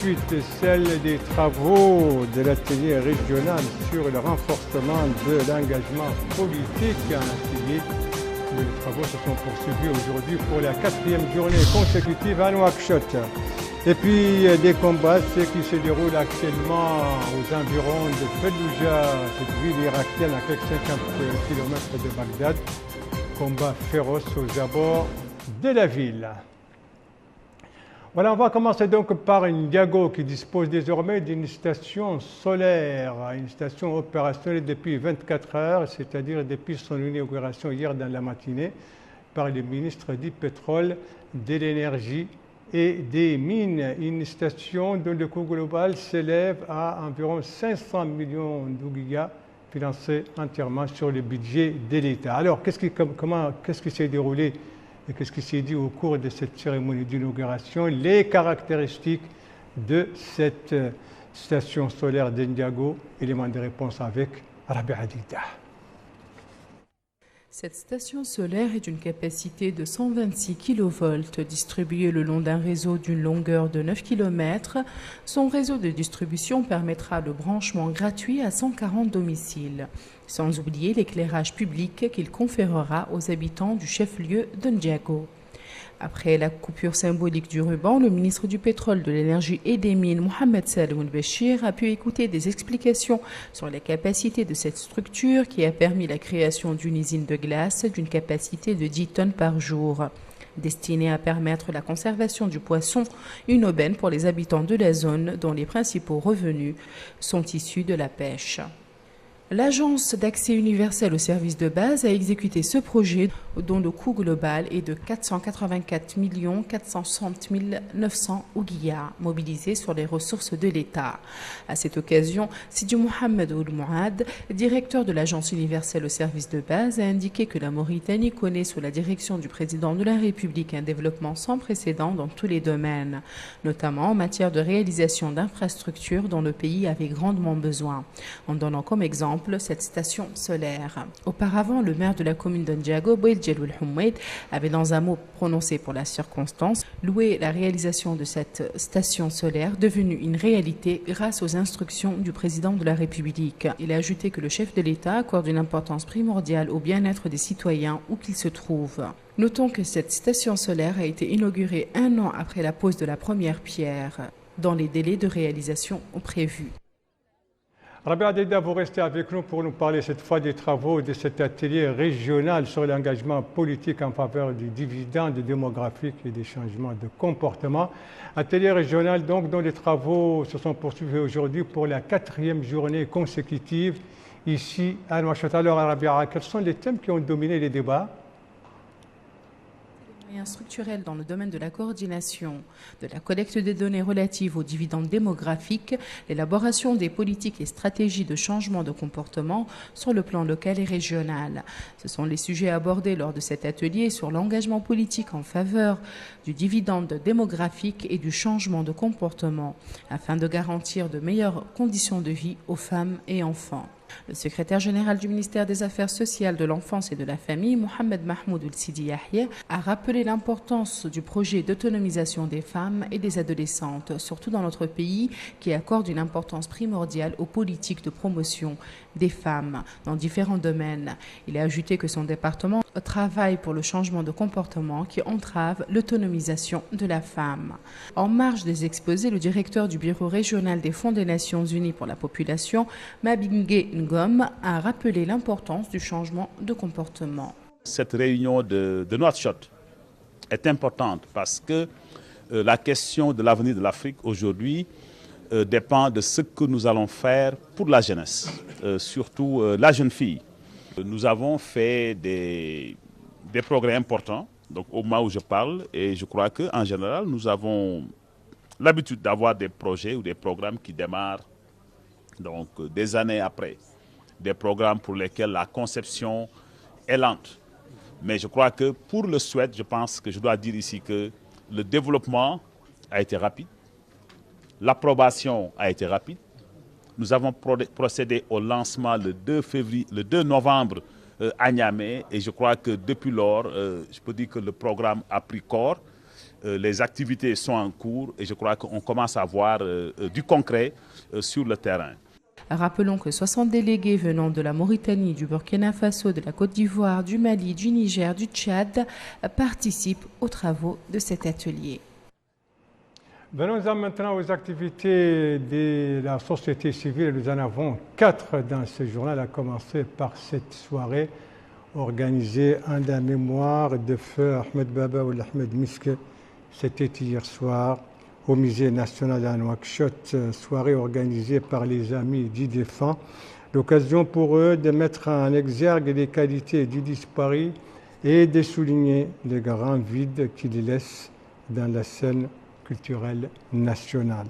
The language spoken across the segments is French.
Suite celle des travaux de l'atelier régional sur le renforcement de l'engagement politique. Un atelier où les travaux se sont poursuivis aujourd'hui pour la 4e journée consécutive à Nouakchott. Et puis des combats, ce qui se déroulent actuellement aux environs de Fallujah, cette ville irakienne à quelques 50 km de Bagdad. Combats féroces aux abords de la ville. Voilà, on va commencer donc par Ndiago qui dispose désormais d'une station solaire, une station opérationnelle depuis 24 heures, c'est-à-dire depuis son inauguration hier dans la matinée par le ministre du Pétrole, de l'Énergie et des Mines. Une station dont le coût global s'élève à environ 500 millions d'ouguiya, financée entièrement sur le budget de l'État. Alors, qu'est-ce qui s'est déroulé et qu'est-ce qui s'est dit au cours de cette cérémonie d'inauguration? Les caractéristiques de cette station solaire d'Ndiago. Élément de réponse avec Rabia Adida. Cette station solaire est d'une capacité de 126 kV distribuée le long d'un réseau d'une longueur de 9 km. Son réseau de distribution permettra le branchement gratuit à 140 domiciles, sans oublier l'éclairage public qu'il conférera aux habitants du chef-lieu de Ndiago. Après la coupure symbolique du ruban, le ministre du Pétrole, de l'Énergie et des Mines, Mohamed Salem Béchir, a pu écouter des explications sur les capacités de cette structure qui a permis la création d'une usine de glace d'une capacité de 10 tonnes par jour. Destinée à permettre la conservation du poisson, une aubaine pour les habitants de la zone dont les principaux revenus sont issus de la pêche. L'Agence d'accès universel aux services de base a exécuté ce projet dont le coût global est de 484 460 900 ouguiya mobilisés sur les ressources de l'État. À cette occasion, Sidi Mohamed Ould Mouad, directeur de l'Agence universelle aux services de base, a indiqué que la Mauritanie connaît sous la direction du président de la République un développement sans précédent dans tous les domaines, notamment en matière de réalisation d'infrastructures dont le pays avait grandement besoin, en donnant comme exemple cette station solaire. Auparavant, le maire de la commune d'Ndiago, Bouel Djeloul Houmed, avait dans un mot prononcé pour la circonstance loué la réalisation de cette station solaire devenue une réalité grâce aux instructions du président de la République. Il a ajouté que le chef de l'État accorde une importance primordiale au bien-être des citoyens où qu'ils se trouvent. Notons que cette station solaire a été inaugurée 1 an après la pose de la première pierre, dans les délais de réalisation prévus. Rabia Adida, vous restez avec nous pour nous parler cette fois des travaux de cet atelier régional sur l'engagement politique en faveur du dividende démographique et des changements de comportement. Atelier régional donc dont les travaux se sont poursuivis aujourd'hui pour la 4e journée consécutive ici à Nouakchott. Alors Rabia, quels sont les thèmes qui ont dominé les débats? Structurel dans le domaine de la coordination, de la collecte des données relatives aux dividendes démographiques, l'élaboration des politiques et stratégies de changement de comportement sur le plan local et régional. Ce sont les sujets abordés lors de cet atelier sur l'engagement politique en faveur du dividende démographique et du changement de comportement, afin de garantir de meilleures conditions de vie aux femmes et enfants. Le secrétaire général du ministère des Affaires sociales, de l'enfance et de la famille, Mohamed Mahmoud Ould Sidi Yahya, a rappelé l'importance du projet d'autonomisation des femmes et des adolescentes, surtout dans notre pays, qui accorde une importance primordiale aux politiques de promotion des femmes dans différents domaines. Il a ajouté que son département travaille pour le changement de comportement qui entrave l'autonomisation de la femme. En marge des exposés, le directeur du bureau régional des Fonds des Nations Unies pour la population, Mabingue Ngom, a rappelé l'importance du changement de comportement. Cette réunion de Nouakchott est importante parce que la question de l'avenir de l'Afrique aujourd'hui dépend de ce que nous allons faire pour la jeunesse, surtout la jeune fille. Nous avons fait des progrès importants donc, au moment où je parle et je crois qu'en général, nous avons l'habitude d'avoir des projets ou des programmes qui démarrent donc, des années après. Des programmes pour lesquels la conception est lente. Mais je crois que pour le Suède, je pense que je dois dire ici que le développement a été rapide. L'approbation a été rapide. Nous avons procédé au lancement le 2 novembre à Niamey et je crois que depuis lors, je peux dire que le programme a pris corps les activités sont en cours et je crois qu'on commence à voir du concret sur le terrain. Rappelons que 60 délégués venant de la Mauritanie, du Burkina Faso, de la Côte d'Ivoire, du Mali, du Niger, du Tchad participent aux travaux de cet atelier. Venons-en maintenant aux activités de la société civile. Nous en avons 4 dans ce journal, à commencer par cette soirée organisée en la mémoire de feu Ahmed Baba ou Ahmed Miske. C'était hier soir au Musée national à Nouakchott, soirée organisée par les amis du défunt. L'occasion pour eux de mettre en exergue les qualités du disparu et de souligner les grands vides qu'il laisse dans la scène culturelle nationale.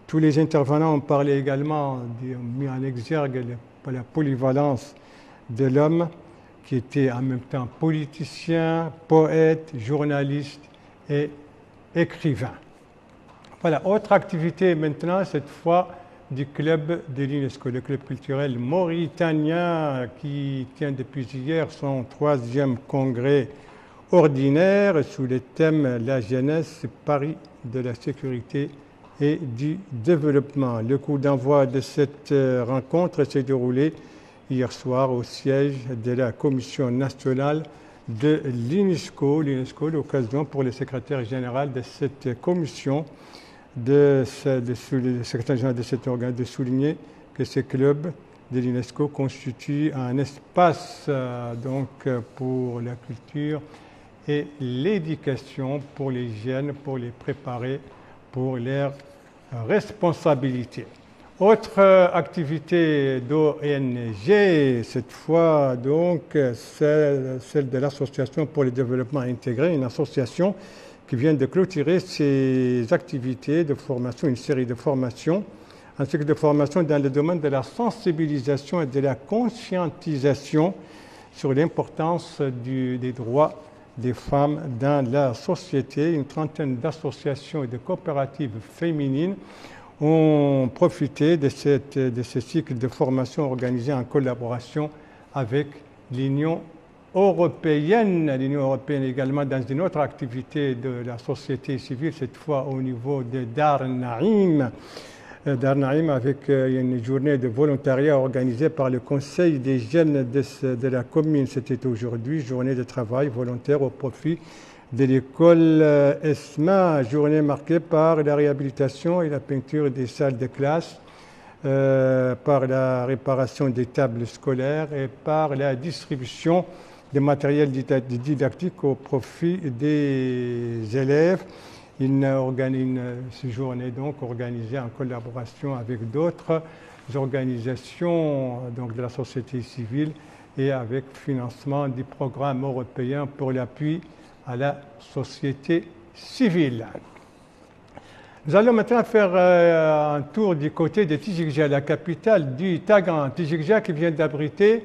Tous les intervenants ont parlé également, ont mis en exergue la polyvalence de l'homme qui était en même temps politicien, poète, journaliste et écrivain. Voilà, autre activité maintenant, cette fois du club de l'UNESCO, le club culturel mauritanien qui tient depuis hier son 3e congrès ordinaire sous le thème « La jeunesse, Paris de la sécurité et du développement ». Le coup d'envoi de cette rencontre s'est déroulé hier soir au siège de la Commission nationale de l'UNESCO. L'UNESCO, l'occasion pour le secrétaire général de cette commission, le secrétaire général de cet organe, de souligner que ce club de l'UNESCO constitue un espace donc pour la culture et l'éducation pour les jeunes, pour les préparer pour leurs responsabilités. Autre activité d'ONG, cette fois donc celle de l'Association pour le développement intégré, une association qui vient de clôturer ses activités de formation, une série de formations, ainsi que de formations dans le domaine de la sensibilisation et de la conscientisation sur l'importance des droits des femmes dans la société. Une trentaine d'associations et de coopératives féminines ont profité de ce cycle de formation organisé en collaboration avec l'Union européenne. L'Union européenne également dans une autre activité de la société civile, cette fois au niveau de Dar Naïm. Dar Naïm avec une journée de volontariat organisée par le Conseil des jeunes de la commune. C'était aujourd'hui, journée de travail volontaire au profit de l'école ESMA, journée marquée par la réhabilitation et la peinture des salles de classe, par la réparation des tables scolaires et par la distribution de matériel didactique au profit des élèves. Cette journée donc organisée en collaboration avec d'autres organisations donc de la société civile et avec financement du programme européen pour l'appui à la société civile. Nous allons maintenant faire un tour du côté de Tijikja, la capitale du Tagan. Tijikja qui vient d'abriter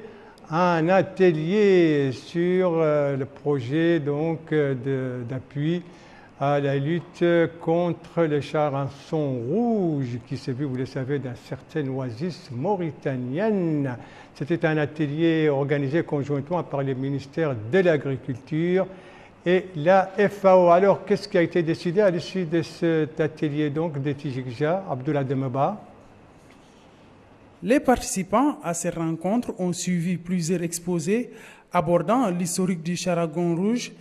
un atelier sur le projet donc d'appui à la lutte contre le charançon rouge qui s'est vu, vous le savez, dans certaines oasis mauritaniennes. C'était un atelier organisé conjointement par le ministère de l'Agriculture et la FAO. Alors, qu'est-ce qui a été décidé à l'issue de cet atelier donc de Tijikja, Abdullah Demeba? Les participants à ces rencontres ont suivi plusieurs exposés abordant l'historique du charagon rouge,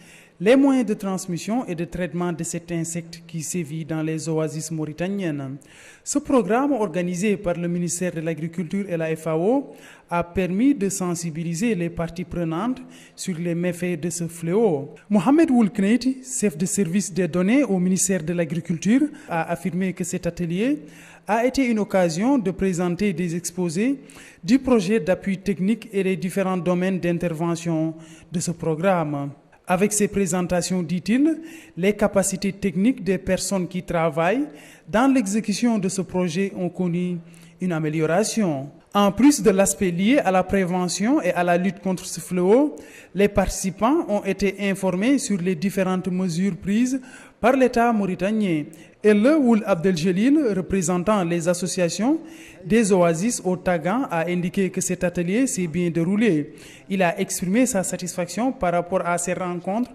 les moyens de transmission et de traitement de cet insecte qui sévit dans les oasis mauritaniennes. Ce programme, organisé par le ministère de l'Agriculture et la FAO, a permis de sensibiliser les parties prenantes sur les méfaits de ce fléau. Mohamed Woulkneiti, chef de service des données au ministère de l'Agriculture, a affirmé que cet atelier a été une occasion de présenter des exposés du projet d'appui technique et les différents domaines d'intervention de ce programme. Avec ces présentations, dit-il, les capacités techniques des personnes qui travaillent dans l'exécution de ce projet ont connu une amélioration. En plus de l'aspect lié à la prévention et à la lutte contre ce fléau, les participants ont été informés sur les différentes mesures prises par l'État mauritanien. Elle Ould Abdeljelil, représentant les associations des oasis au Tagan, a indiqué que cet atelier s'est bien déroulé. Il a exprimé sa satisfaction par rapport à ces rencontres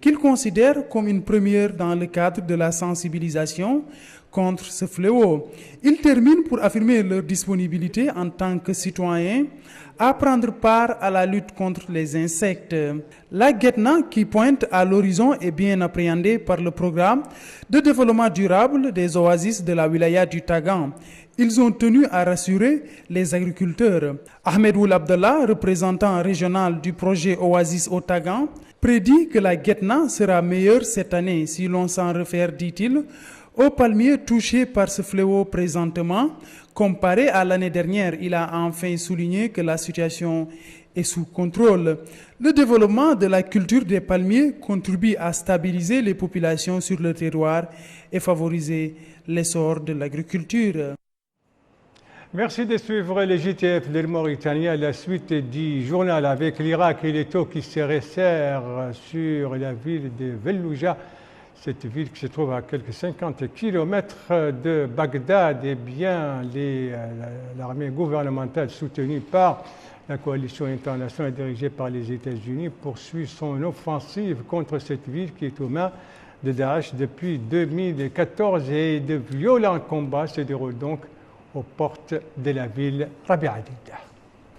qu'il considère comme une première dans le cadre de la sensibilisation contre ce fléau. Il termine pour affirmer leur disponibilité en tant que citoyens à prendre part à la lutte contre les insectes. La Guetna qui pointe à l'horizon est bien appréhendée par le programme de développement durable des oasis de la wilaya du Tagan. Ils ont tenu à rassurer les agriculteurs. Ahmed Ould Abdallah, représentant régional du projet Oasis au Tagan, prédit que la Guetna sera meilleure cette année si l'on s'en réfère, dit-il, aux palmiers touchés par ce fléau présentement. Comparé à l'année dernière, il a enfin souligné que la situation est sous contrôle. Le développement de la culture des palmiers contribue à stabiliser les populations sur le terroir et favoriser l'essor de l'agriculture. Merci de suivre les JTF de Mauritanie à la suite du journal avec l'Irak et les taux qui se resserrent sur la ville de Vellouja. Cette ville qui se trouve à quelques 50 km de Bagdad, eh bien, l'armée gouvernementale soutenue par la coalition internationale dirigée par les États-Unis poursuit son offensive contre cette ville qui est aux mains de Daesh depuis 2014 et de violents combats se déroulent donc aux portes de la ville Rabi Adida.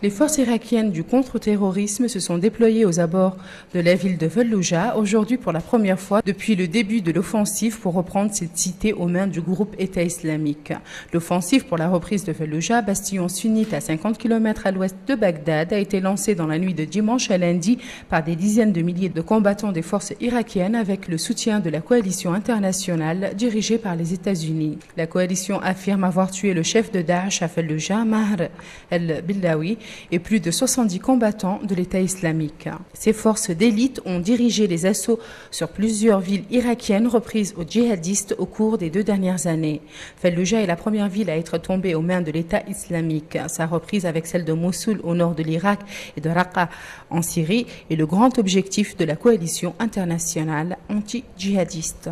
Les forces irakiennes du contre-terrorisme se sont déployées aux abords de la ville de Vellouja, aujourd'hui pour la première fois depuis le début de l'offensive pour reprendre cette cité aux mains du groupe État islamique. L'offensive pour la reprise de Vellouja, bastillon sunnite à 50 km à l'ouest de Bagdad, a été lancée dans la nuit de dimanche à lundi par des dizaines de milliers de combattants des forces irakiennes avec le soutien de la coalition internationale dirigée par les États-Unis. La coalition affirme avoir tué le chef de Daesh à Vellouja, Maher el-Billawi, et plus de 70 combattants de l'État islamique. Ces forces d'élite ont dirigé les assauts sur plusieurs villes irakiennes reprises aux djihadistes au cours des 2 dernières années. Fallujah est la première ville à être tombée aux mains de l'État islamique. Sa reprise avec celle de Mossoul au nord de l'Irak et de Raqqa en Syrie est le grand objectif de la coalition internationale anti-djihadiste.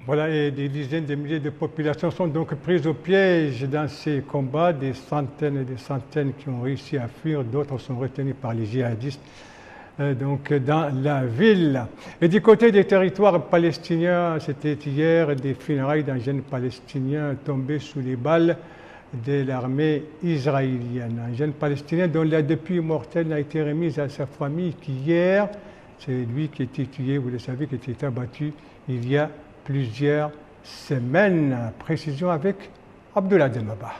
Voilà, et des dizaines de milliers de populations sont donc prises au piège dans ces combats. Des centaines et des centaines qui ont réussi à fuir, d'autres sont retenus par les djihadistes donc dans la ville. Et du côté des territoires palestiniens, c'était hier des funérailles d'un jeune Palestinien tombé sous les balles de l'armée israélienne. Un jeune Palestinien dont la dépouille mortelle n'a été remise à sa famille qu'hier. C'est lui qui a été tué, vous le savez, qui a été abattu il y a plusieurs semaines. Précision avec Abdullah Demaba.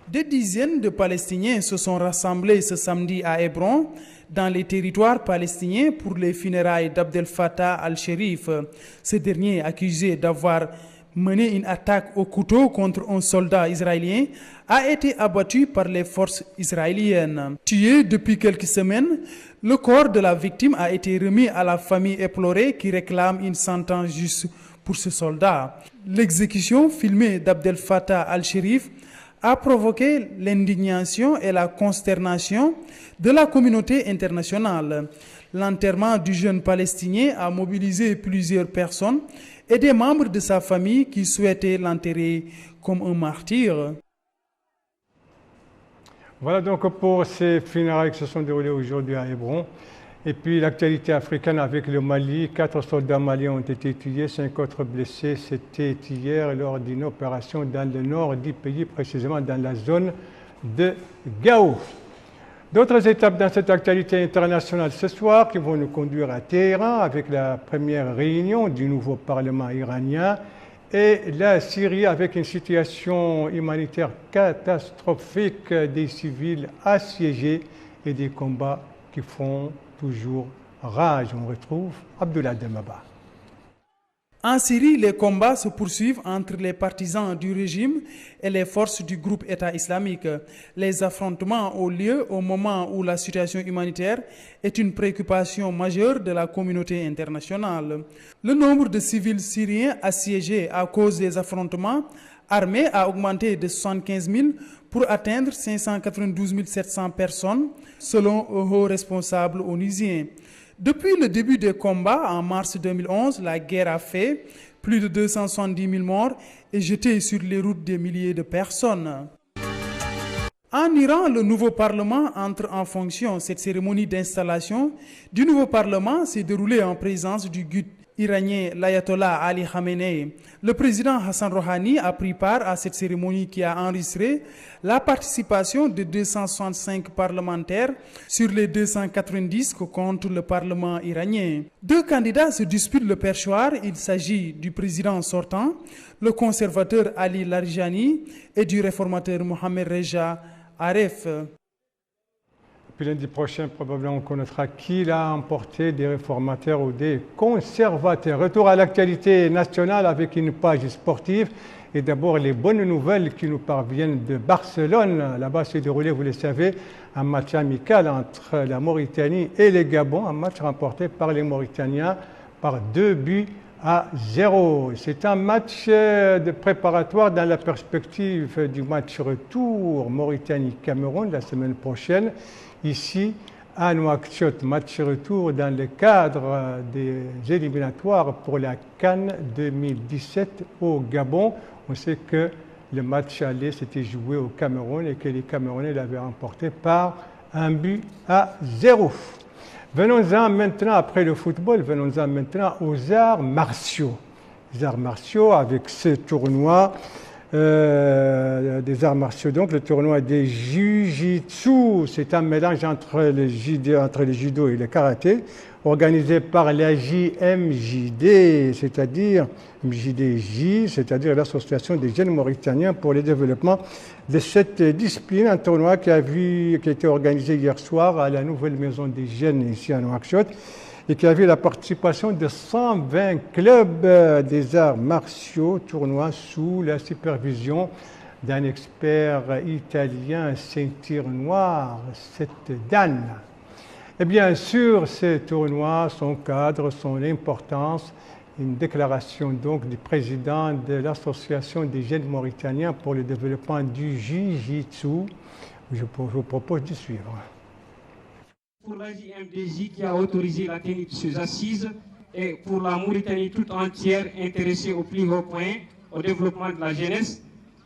Des dizaines de Palestiniens se sont rassemblés ce samedi à Hébron, dans les territoires palestiniens, pour les funérailles d'Abdel Fattah al-Sherif. Ce dernier, accusé d'avoir mené une attaque au couteau contre un soldat israélien, a été abattu par les forces israéliennes. Tué depuis quelques semaines, le corps de la victime a été remis à la famille éplorée qui réclame une sentence juste pour ce soldat. L'exécution filmée d'Abdel Fattah al-Sherif a provoqué l'indignation et la consternation de la communauté internationale. L'enterrement du jeune Palestinien a mobilisé plusieurs personnes et des membres de sa famille qui souhaitaient l'enterrer comme un martyr. Voilà donc pour ces funérailles qui se sont déroulées aujourd'hui à Hébron. Et puis l'actualité africaine avec le Mali. 4 soldats maliens ont été tués, 5 autres blessés. C'était hier lors d'une opération dans le nord du pays, précisément dans la zone de Gao. D'autres étapes dans cette actualité internationale ce soir qui vont nous conduire à Téhéran avec la première réunion du nouveau Parlement iranien et la Syrie avec une situation humanitaire catastrophique, des civils assiégés et des combats qui font toujours rage. On retrouve Abdullah Demaba. En Syrie, les combats se poursuivent entre les partisans du régime et les forces du groupe État islamique. Les affrontements ont lieu au moment où la situation humanitaire est une préoccupation majeure de la communauté internationale. Le nombre de civils syriens assiégés à cause des affrontements armés a augmenté de 75 000 pour atteindre 592 700 personnes, selon un haut responsable onusien. Depuis le début des combats en mars 2011, la guerre a fait plus de 270 000 morts et jeté sur les routes des milliers de personnes. En Iran, le nouveau Parlement entre en fonction. Cette cérémonie d'installation du nouveau Parlement s'est déroulée en présence du guide iranien l'Ayatollah Ali Khamenei. Le président Hassan Rouhani a pris part à cette cérémonie qui a enregistré la participation de 265 parlementaires sur les 290 que compte le Parlement iranien. Deux candidats se disputent le perchoir. Il s'agit du président sortant, le conservateur Ali Larijani, et du réformateur Mohamed Reza Aref. Puis lundi prochain, probablement, on connaîtra qui l'a emporté, des réformateurs ou des conservateurs. Retour à l'actualité nationale avec une page sportive. Et d'abord, les bonnes nouvelles qui nous parviennent de Barcelone. Là-bas s'est déroulé, vous le savez, un match amical entre la Mauritanie et le Gabon. Un match remporté par les Mauritaniens par 2-0. C'est un match de préparatoire dans la perspective du match retour Mauritanie-Cameroun la semaine prochaine. Ici, à Nouakchott, match retour dans le cadre des éliminatoires pour la CAN 2017 au Gabon. On sait que le match aller s'était joué au Cameroun et que les Camerounais l'avaient remporté par 1-0. Venons-en maintenant, après le football, venons-en maintenant aux arts martiaux. Les arts martiaux avec ce tournoi des arts martiaux. Donc le tournoi des Jiu-Jitsu, c'est un mélange entre le judo et le karaté, organisé par la JMJD, c'est-à-dire MJDJ, c'est-à-dire l'Association des jeunes Mauritaniens pour le développement de cette discipline. Un tournoi qui a été organisé hier soir à la nouvelle maison des jeunes ici à Nouakchott, et qui a vu la participation de 120 clubs des arts martiaux, tournoi sous la supervision d'un expert italien ceinture noire, Seth Dan. Et bien sûr, ce tournoi, son cadre, son importance, une déclaration donc du président de l'Association des jeunes Mauritaniens pour le développement du Jiu-Jitsu. Je vous propose de suivre. Pour la JMDJ qui a autorisé la tenue de ces assises et pour la Mauritanie toute entière intéressée au plus haut point au développement de la jeunesse,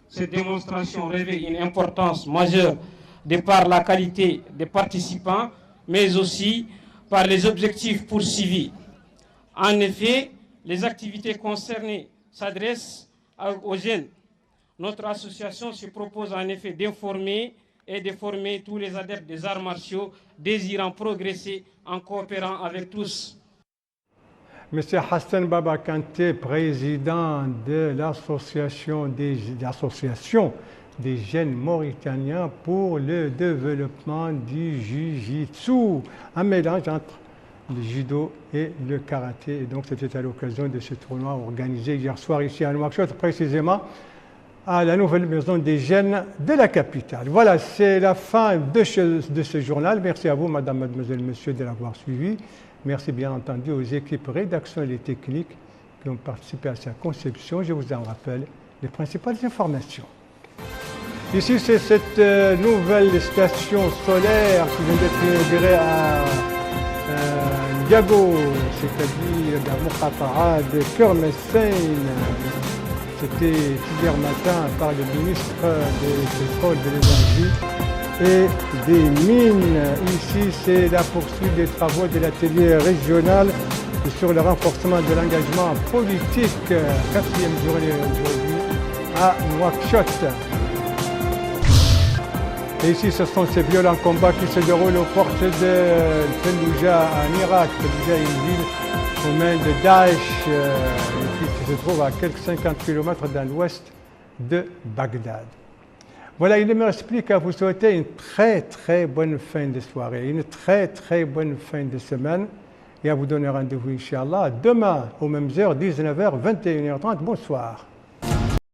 cette démonstration revêt une importance majeure de par la qualité des participants, mais aussi par les objectifs poursuivis. En effet, les activités concernées s'adressent aux jeunes. Notre association se propose en effet d'informer et de former tous les adeptes des arts martiaux désirant progresser en coopérant avec tous. Monsieur Hassan Baba Kanté, président de l'association des jeunes Mauritaniens pour le développement du Jiu-Jitsu, un mélange entre le judo et le karaté. Et donc c'était à l'occasion de ce tournoi organisé hier soir ici à Nouakchott, précisément à la nouvelle maison des jeunes de la capitale. Voilà, c'est la fin de ce journal. Merci à vous, madame, mademoiselle, monsieur, de l'avoir suivi. Merci bien entendu aux équipes rédactionnelles et techniques qui ont participé à sa conception. Je vous en rappelle les principales informations. Ici, c'est cette nouvelle station solaire qui vient d'être inaugurée à Ndiago, c'est-à-dire la Moukhatara de Kermessein. C'était hier matin par le ministre des Pétroles, de l'Énergie et des Mines. Ici, c'est la poursuite des travaux de l'atelier régional sur le renforcement de l'engagement politique. 4e journée aujourd'hui à Nouakchott. Et ici, ce sont ces violents combats qui se déroulent aux portes de Fallujah en Irak. Fallujah est une ville aux mains de Daesh, qui se trouve à quelques 50 km dans l'ouest de Bagdad. Voilà, il me reste plus qu'à vous souhaiter une très bonne fin de soirée, une très bonne fin de semaine, et à vous donner rendez-vous, Inch'Allah, demain aux mêmes heures, 19h, 21h30. Bonsoir.